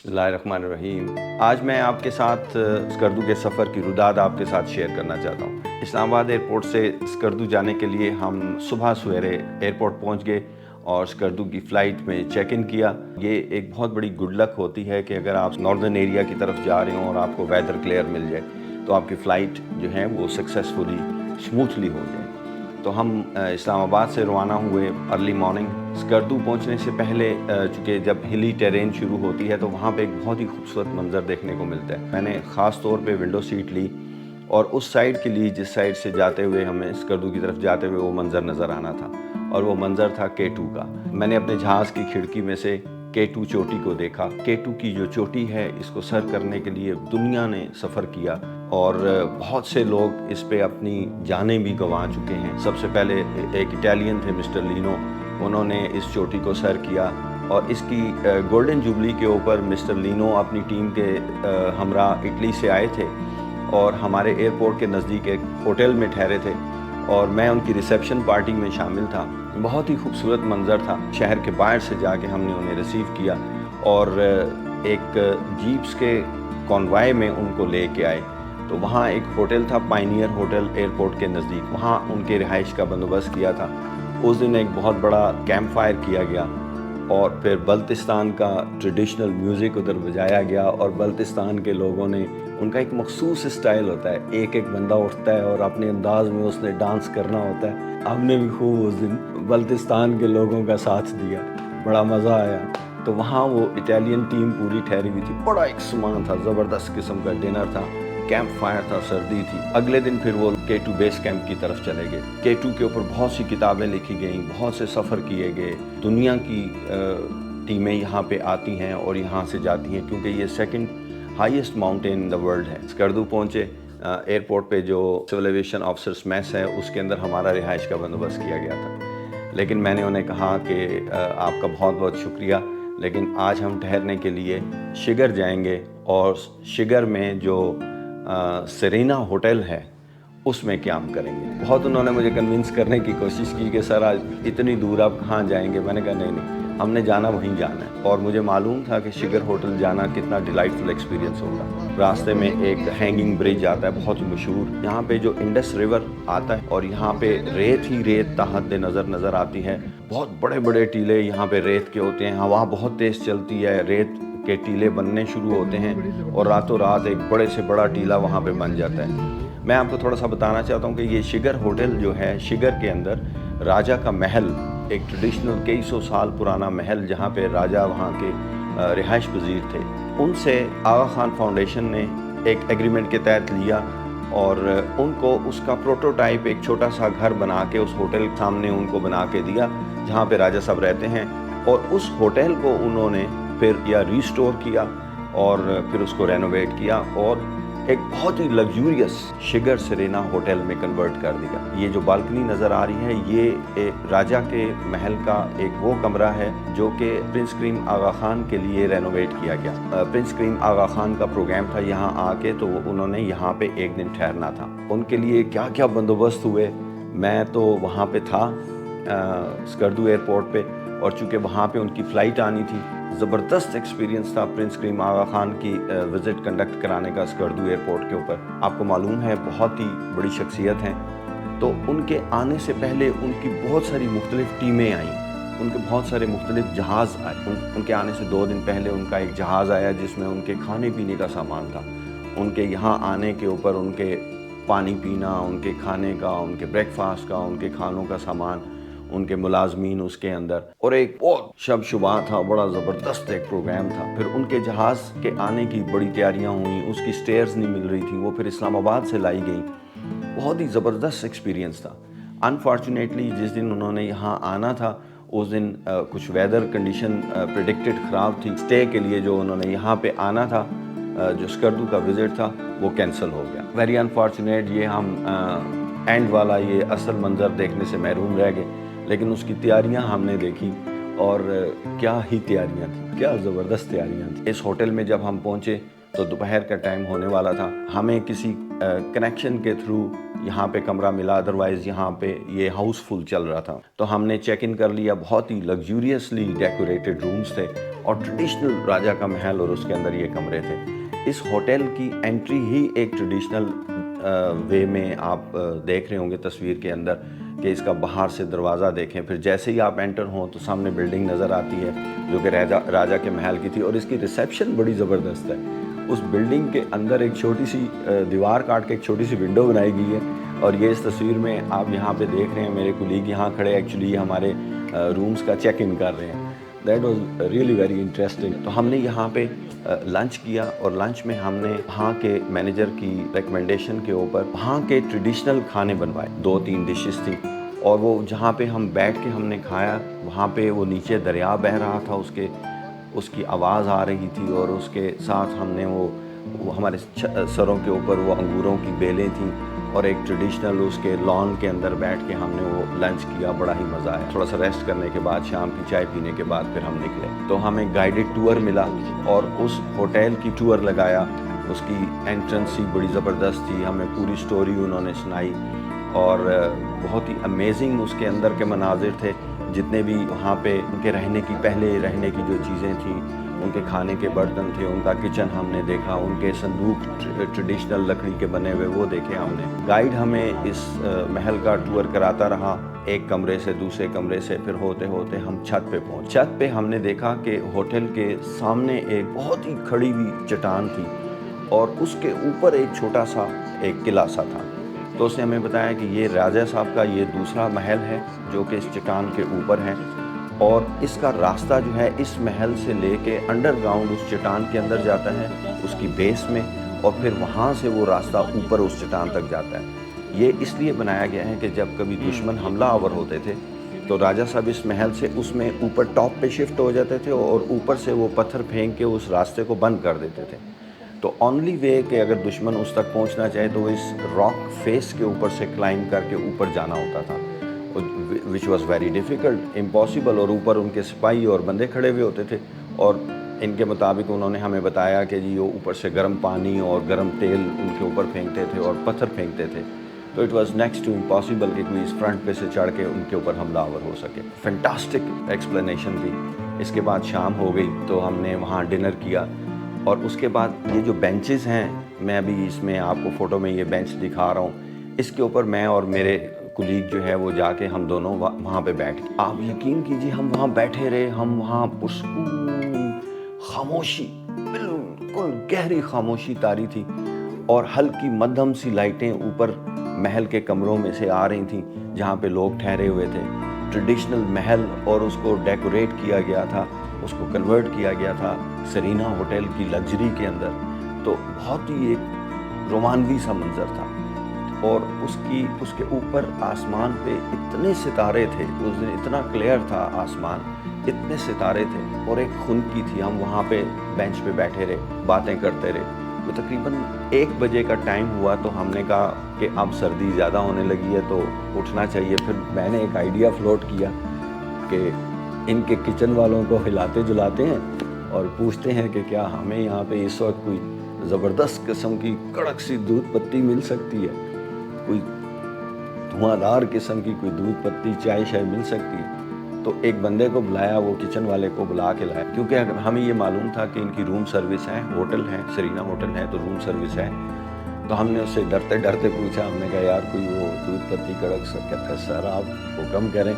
بسم اللہ الرحمن الرحیم۔ آج میں آپ کے ساتھ اسکردو کے سفر کی روداد آپ کے ساتھ شیئر کرنا چاہتا ہوں۔ اسلام آباد ایئرپورٹ سے اسکردو جانے کے لیے ہم صبح سویرے ایئرپورٹ پہنچ گئے اور اسکردو کی فلائٹ میں چیک ان کیا۔ یہ ایک بہت بڑی گڈ لک ہوتی ہے کہ اگر آپ ناردرن ایریا کی طرف جا رہے ہوں اور آپ کو ویدر کلیئر مل جائے تو آپ کی فلائٹ جو ہے وہ سکسیسفلی اسموتھلی ہو جائے۔ تو ہم اسلام آباد سے روانہ ہوئے ارلی مارننگ۔ اسکردو پہنچنے سے پہلے چونکہ جب ہلی ٹیرین شروع ہوتی ہے تو وہاں پہ ایک بہت ہی خوبصورت منظر دیکھنے کو ملتا ہے۔ میں نے خاص طور پہ ونڈو سیٹ لی اور اس سائڈ کے لیے جس سائڈ سے جاتے ہوئے ہمیں اسکردو کی طرف جاتے ہوئے وہ منظر نظر آنا تھا، اور وہ منظر تھا K2 کا۔ میں نے اپنے جہاز کی کھڑکی میں سے K2 چوٹی کو دیکھا۔ K2 کی جو چوٹی ہے اس کو سر کرنے کے لیے دنیا نے سفر کیا اور بہت سے لوگ اس پہ اپنی جانیں بھی گنوا چکے ہیں۔ سب سے پہلے ایک اٹالین تھے مسٹر لینو، انہوں نے اس چوٹی کو سر کیا، اور اس کی گولڈن جوبلی کے اوپر مسٹر لینو اپنی ٹیم کے ہمراہ اٹلی سے آئے تھے اور ہمارے ایئرپورٹ کے نزدیک ایک ہوٹل میں ٹھہرے تھے، اور میں ان کی ریسیپشن پارٹی میں شامل تھا۔ بہت ہی خوبصورت منظر تھا۔ شہر کے باہر سے جا کے ہم نے انہیں ریسیو کیا اور ایک جیپس کے کانوائے میں ان کو لے کے آئے۔ تو وہاں ایک ہوٹل تھا، پائنیئر ہوٹل ایئرپورٹ کے نزدیک، وہاں ان کے رہائش کا بندوبست کیا تھا۔ اس دن ایک بہت بڑا کیمپ فائر کیا گیا اور پھر بلتستان کا ٹریڈیشنل میوزک ادھر بجایا گیا، اور بلتستان کے لوگوں نے، ان کا ایک مخصوص اسٹائل ہوتا ہے، ایک بندہ اٹھتا ہے اور اپنے انداز میں اس نے ڈانس کرنا ہوتا ہے۔ ہم نے بھی خوب اس دن بلتستان کے لوگوں کا ساتھ دیا، بڑا مزہ آیا۔ تو وہاں وہ اٹالین ٹیم پوری ٹھہری ہوئی تھی، بڑا ایک سامان تھا، زبردست قسم کا ڈنر تھا، کیمپ فائر تھا، سردی تھی۔ اگلے دن پھر وہ K2 بیس کیمپ کی طرف چلے گئے۔ K2 کے اوپر بہت سی کتابیں لکھی گئیں، بہت سے سفر کیے گئے، دنیا کی ٹیمیں یہاں پہ آتی ہیں اور یہاں سے جاتی ہیں، کیونکہ یہ second highest mountain in the world ہے۔ اسکردو پہنچے، ایئرپورٹ پہ جو سول ایویشن آفیسرس میس ہے اس کے اندر ہمارا رہائش کا بندوبست کیا گیا تھا، لیکن میں نے انہیں کہا کہ آپ کا بہت بہت شکریہ، لیکن آج ہم ٹھہرنے کے لیے شگر جائیں گے، اور شگر میں جو سرینا ہوٹل ہے اس میں قیام کریں گے۔ بہت انہوں نے مجھے کنونس کرنے کی کوشش کی کہ سر آج اتنی دور آپ کہاں جائیں گے؟ میں نے کہا نہیں، ہم نے جانا وہیں جانا ہے، اور مجھے معلوم تھا کہ شگر ہوٹل جانا کتنا ڈیلائٹفل ایکسپیرینس ہوگا۔ راستے میں ایک ہینگنگ برج آتا ہے بہت ہی مشہور، یہاں پہ جو انڈس ریور آتا ہے اور یہاں پہ ریت ہی ریت تحت نظر آتی ہے۔ بہت بڑے بڑے ٹیلے یہاں پہ ریت کے ہوتے ہیں، ہوا بہت تیز چلتی ہے، ریت کے ٹیلے بننے شروع ہوتے ہیں اور راتوں رات ایک بڑے سے بڑا ٹیلا وہاں پہ بن جاتا ہے۔ میں آپ کو تھوڑا سا بتانا چاہتا ہوں کہ یہ شگر ہوٹل جو ہے، شگر کے اندر راجہ کا محل، ایک ٹریڈیشنل کئی سو سال پرانا محل جہاں پہ راجہ وہاں کے رہائش پذیر تھے، ان سے آغا خان فاؤنڈیشن نے ایک ایگریمنٹ کے تحت لیا اور ان کو اس کا پروٹوٹائپ ایک چھوٹا سا گھر بنا کے اس ہوٹل کے سامنے ان کو بنا کے دیا جہاں پہ راجہ صاحب رہتے ہیں، اور اس ہوٹل کو انہوں نے پھر ریسٹور کیا اور پھر اس کو رینوویٹ کیا اور ایک بہت ہی لگزوریس شگر سرینا ہوٹل میں کنورٹ کر دیا۔ یہ جو بالکنی نظر آ رہی ہے یہ راجہ کے محل کا ایک وہ کمرہ ہے جو کہ پرنس کریم آغا خان کے لیے رینوویٹ کیا گیا۔ پرنس کریم آغا خان کا پروگرام تھا یہاں آ کے، تو انہوں نے یہاں پہ ایک دن ٹھہرنا تھا۔ ان کے لیے کیا کیا بندوبست ہوئے، میں تو وہاں پہ تھا اسکردو ایئرپورٹ پہ، اور چونکہ وہاں پہ ان کی فلائٹ آنی تھی، زبردست ایکسپیرینس تھا پرنس کریم آغا خان کی وزٹ کنڈکٹ کرانے کا اسکردو ایئرپورٹ کے اوپر۔ آپ کو معلوم ہے بہت ہی بڑی شخصیت ہیں، تو ان کے آنے سے پہلے ان کی بہت ساری مختلف ٹیمیں آئیں، ان کے بہت سارے مختلف جہاز آئے۔ ان کے آنے سے 2 دن پہلے ان کا ایک جہاز آیا جس میں ان کے کھانے پینے کا سامان تھا۔ ان کے یہاں آنے کے اوپر ان کے پانی پینا، ان کے کھانے کا، ان کے بریک فاسٹ کا، ان کے کھانوں کا سامان، ان کے ملازمین اس کے اندر، اور ایک بہت شب شبا تھا، بڑا زبردست ایک پروگرام تھا۔ پھر ان کے جہاز کے آنے کی بڑی تیاریاں ہوئیں، اس کی سٹیئرز نہیں مل رہی تھیں، وہ پھر اسلام آباد سے لائی گئیں۔ بہت ہی زبردست ایکسپیرینس تھا۔ انفارچونیٹلی جس دن انہوں نے یہاں آنا تھا اس دن کچھ ویدر کنڈیشن پریڈکٹڈ خراب تھی، سٹے کے لیے جو انہوں نے یہاں پہ آنا تھا، جو اسکردو کا وزٹ تھا وہ کینسل ہو گیا۔ ویری انفارچونیٹ، یہ ہم اینڈ والا یہ اصل منظر دیکھنے سے محروم رہ گئے، لیکن اس کی تیاریاں ہم نے دیکھی، اور کیا ہی تیاریاں تھیں، کیا زبردست تیاریاں تھیں۔ اس ہوٹل میں جب ہم پہنچے تو دوپہر کا ٹائم ہونے والا تھا، ہمیں کسی کنیکشن کے تھرو یہاں پہ کمرہ ملا، ادروائز یہاں پہ یہ ہاؤس فل چل رہا تھا، تو ہم نے چیک ان کر لیا۔ بہت ہی لگزوریسلی ڈیکوریٹڈ رومز تھے، اور ٹریڈیشنل راجا کا محل اور اس کے اندر یہ کمرے تھے. اس ہوٹل کی انٹری ہی ایک ٹریڈیشنل وے میں آپ دیکھ رہے ہوں گے تصویر کے اندر کہ اس کا باہر سے دروازہ دیکھیں, پھر جیسے ہی آپ انٹر ہوں تو سامنے بلڈنگ نظر آتی ہے جو کہ راجا کے محل کی تھی, اور اس کی ریسیپشن بڑی زبردست ہے. اس بلڈنگ کے اندر ایک چھوٹی سی دیوار کاٹ کے ایک چھوٹی سی ونڈو بنائی گئی ہے, اور یہ اس تصویر میں آپ یہاں پہ دیکھ رہے ہیں میرے کولیگ یہاں کھڑے ایکچولی ہمارے رومز کا چیک ان کر رہے ہیں. That was really very interesting. تو ہم نے یہاں پہ لنچ کیا, اور لنچ میں ہم نے وہاں کے مینیجر کی ریکمنڈیشن کے اوپر وہاں کے ٹریڈیشنل کھانے بنوائے. 2-3 ڈشز تھیں, اور وہ جہاں پہ ہم بیٹھ کے ہم نے کھایا وہاں پہ وہ نیچے دریا بہہ رہا تھا, اس کی آواز آ رہی تھی, اور اس کے ساتھ ہم نے وہ ہمارے سروں کے اوپر وہ انگوروں کی بیلیں تھیں, اور ایک ٹریڈیشنل اس کے لان کے اندر بیٹھ کے ہم نے وہ لنچ کیا. بڑا ہی مزہ آیا. تھوڑا سا ریسٹ کرنے کے بعد شام کی چائے پینے کے بعد پھر ہم نکلے, تو ہمیں گائیڈڈ ٹور ملا اور اس ہوٹل کی ٹور لگایا. اس کی انٹرنس ہی بڑی زبردست تھی, ہمیں پوری سٹوری انہوں نے سنائی, اور بہت ہی امیزنگ اس کے اندر کے مناظر تھے. جتنے بھی وہاں پہ ان کے رہنے کی پہلے رہنے کی جو چیزیں تھیں, ان کے کھانے کے برتن تھے, ان کا کچن ہم نے دیکھا, ان کے صندوق ٹریڈیشنل لکڑی کے بنے ہوئے وہ دیکھے ہم نے. گائیڈ ہمیں اس محل کا ٹور کراتا رہا, ایک کمرے سے دوسرے کمرے سے, پھر ہوتے ہوتے ہم چھت پہ پہنچ. چھت پہ ہم نے دیکھا کہ ہوٹل کے سامنے ایک بہت ہی کھڑی ہوئی چٹان تھی, اور اس کے اوپر ایک چھوٹا سا ایک قلعہ سا تھا. تو اس نے ہمیں بتایا کہ یہ راجہ صاحب کا یہ دوسرا محل ہے جو کہ اس چٹان کے اوپر ہے, اور اس کا راستہ جو ہے اس محل سے لے کے انڈر گراؤنڈ اس چٹان کے اندر جاتا ہے اس کی بیس میں, اور پھر وہاں سے وہ راستہ اوپر اس چٹان تک جاتا ہے. یہ اس لیے بنایا گیا ہے کہ جب کبھی دشمن حملہ آور ہوتے تھے تو راجہ صاحب اس محل سے اس میں اوپر ٹاپ پہ شفٹ ہو جاتے تھے, اور اوپر سے وہ پتھر پھینک کے اس راستے کو بند کر دیتے تھے. تو اونلی وے کہ اگر دشمن اس تک پہنچنا چاہے تو اس راک فیس کے اوپر سے کلائم کر کے اوپر جانا ہوتا تھا, which was very difficult, impossible. اور اوپر ان کے سپاہی اور بندے کھڑے ہوئے ہوتے تھے, اور ان کے مطابق انہوں نے ہمیں بتایا کہ جی وہ اوپر سے گرم پانی اور گرم تیل ان کے اوپر پھینکتے تھے اور پتھر پھینکتے تھے. تو it was next to impossible کہ کوئی اس فرنٹ پہ سے چڑھ کے ان کے اوپر حملہ آور ہو سکے. فینٹاسٹک ایکسپلینیشن تھی. اس کے بعد شام ہو گئی تو ہم نے وہاں ڈنر کیا, اور اس کے بعد یہ جو بینچز ہیں, میں ابھی اس میں آپ کو فوٹو میں یہ بینچ دکھا رہا ہوں, اس کے اوپر میں اور میرے کولیگ جو ہے وہ جا کے ہم دونوں وہاں پہ بیٹھ گئے. آپ یقین کیجیے ہم وہاں بیٹھے رہے, ہم وہاں پرسکون خاموشی, بالکل گہری خاموشی طاری تھی, اور ہلکی مدھم سی لائٹیں اوپر محل کے کمروں میں سے آ رہی تھیں جہاں پہ لوگ ٹھہرے ہوئے تھے. ٹریڈیشنل محل, اور اس کو ڈیکوریٹ کیا گیا تھا, اس کو کنورٹ کیا گیا تھا سرینا ہوٹل کی لگژری کے اندر. تو بہت ہی ایک رومانوی سا منظر تھا, اور اس کے اوپر آسمان پہ اتنے ستارے تھے, اس دن اتنا کلیئر تھا آسمان, اتنے ستارے تھے, اور ایک خنکی تھی. ہم وہاں پہ بینچ پہ بیٹھے رہے, باتیں کرتے رہے. تو تقریباً 1 بجے کا ٹائم ہوا تو ہم نے کہا کہ اب سردی زیادہ ہونے لگی ہے تو اٹھنا چاہیے. پھر میں نے ایک آئیڈیا فلوٹ کیا کہ ان کے کچن والوں کو ہلاتے جلاتے ہیں اور پوچھتے ہیں کہ کیا ہمیں یہاں پہ اس وقت کوئی زبردست قسم کی کڑک سی دودھ پتی مل سکتی ہے, کوئی دھواں دار قسم کی کوئی دودھ پتی چائے شائے مل سکتی ہے. تو ایک بندے کو بلایا, وہ کچن والے کو بلا کے لایا, کیونکہ ہمیں یہ معلوم تھا کہ ان کی روم سروس ہے, ہوٹل ہے, سرینا ہوٹل ہے تو روم سروس ہے. تو ہم نے اس سے ڈرتے ڈرتے پوچھا, ہم نے کہا یار کوئی وہ دودھ پتی کڑک سا. کہتا ہے سر آپ حکم کریں.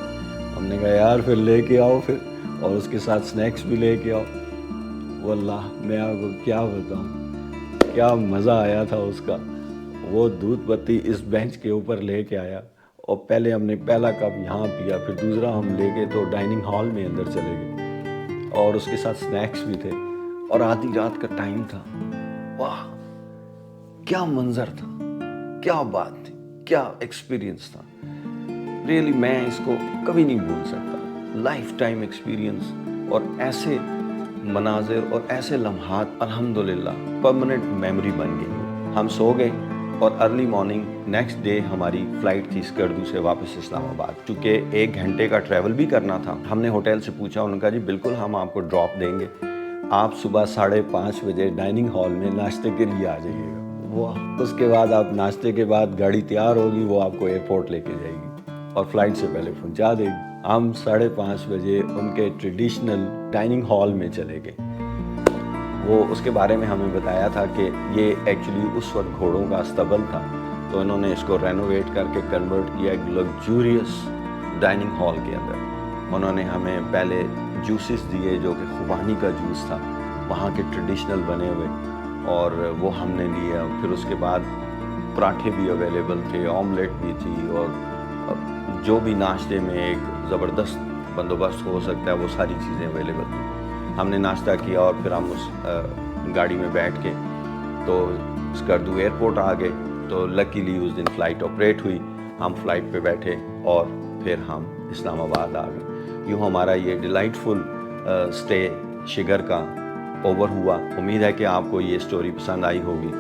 ہم نے کہا یار پھر لے کے آؤ پھر, اور اس کے ساتھ سنیکس بھی لے کے آؤ. واللہ میں آپ کو کیا بتاؤں, کیا مزہ آیا تھا اس کا. وہ دودھ پتی اس بینچ کے اوپر لے کے آیا, اور پہلے ہم نے پہلا کپ یہاں پیا, پھر دوسرا ہم لے گئے تو ڈائننگ ہال میں اندر چلے گئے, اور اس کے ساتھ سنیکس بھی تھے, اور آدھی رات کا ٹائم تھا. واہ کیا منظر تھا, کیا بات تھی, کیا ایکسپیرینس تھا. ریئلی میں اس کو کبھی نہیں بھول سکتا. لائف ٹائم ایکسپیرینس, اور ایسے مناظر اور ایسے لمحات الحمدللہ پرماننٹ میموری بن گئی. ہم سو گئے, اور ارلی مارننگ نیکسٹ ڈے ہماری فلائٹ تھی اسکردو سے واپس اسلام آباد. چونکہ 1 گھنٹے کا ٹریول بھی کرنا تھا, ہم نے ہوٹل سے پوچھا, انہوں نے کہا جی بالکل ہم آپ کو ڈراپ دیں گے, آپ صبح 5:30 بجے ڈائننگ ہال میں ناشتے کے لیے آ جائیے گا. وہ اس کے بعد آپ ناشتے کے بعد گاڑی تیار ہوگی, وہ آپ کو ایئرپورٹ لے کے جائے گی اور فلائٹ سے پہلے پہنچا دے گی. ہم 5:30 بجے ان کے ٹریڈیشنل ڈائننگ ہال میں چلے گئے. وہ اس کے بارے میں ہمیں بتایا تھا کہ یہ ایکچولی اس وقت گھوڑوں کا استبل تھا, تو انہوں نے اس کو رینوویٹ کر کے کنورٹ کیا ایک لگجوریس ڈائننگ ہال کے اندر. انہوں نے ہمیں پہلے جوسز دیے جو کہ خوبانی کا جوس تھا, وہاں کے ٹریڈیشنل بنے ہوئے, اور وہ ہم نے لیا. پھر اس کے بعد پراٹھے بھی اویلیبل تھے, آملیٹ بھی تھی, اور جو بھی ناشتے میں ایک زبردست بندوبست ہو سکتا ہے وہ ساری چیزیں اویلیبل تھیں. ہم نے ناشتہ کیا اور پھر ہم اس گاڑی میں بیٹھ کے تو اسکردو ایئرپورٹ آ گئے. تو لکیلی اس دن فلائٹ آپریٹ ہوئی, ہم فلائٹ پہ بیٹھے اور پھر ہم اسلام آباد آ گئے. یوں ہمارا یہ ڈیلائٹ فل اسٹے شگر کا اوور ہوا. امید ہے کہ آپ کو یہ اسٹوری پسند آئی ہوگی.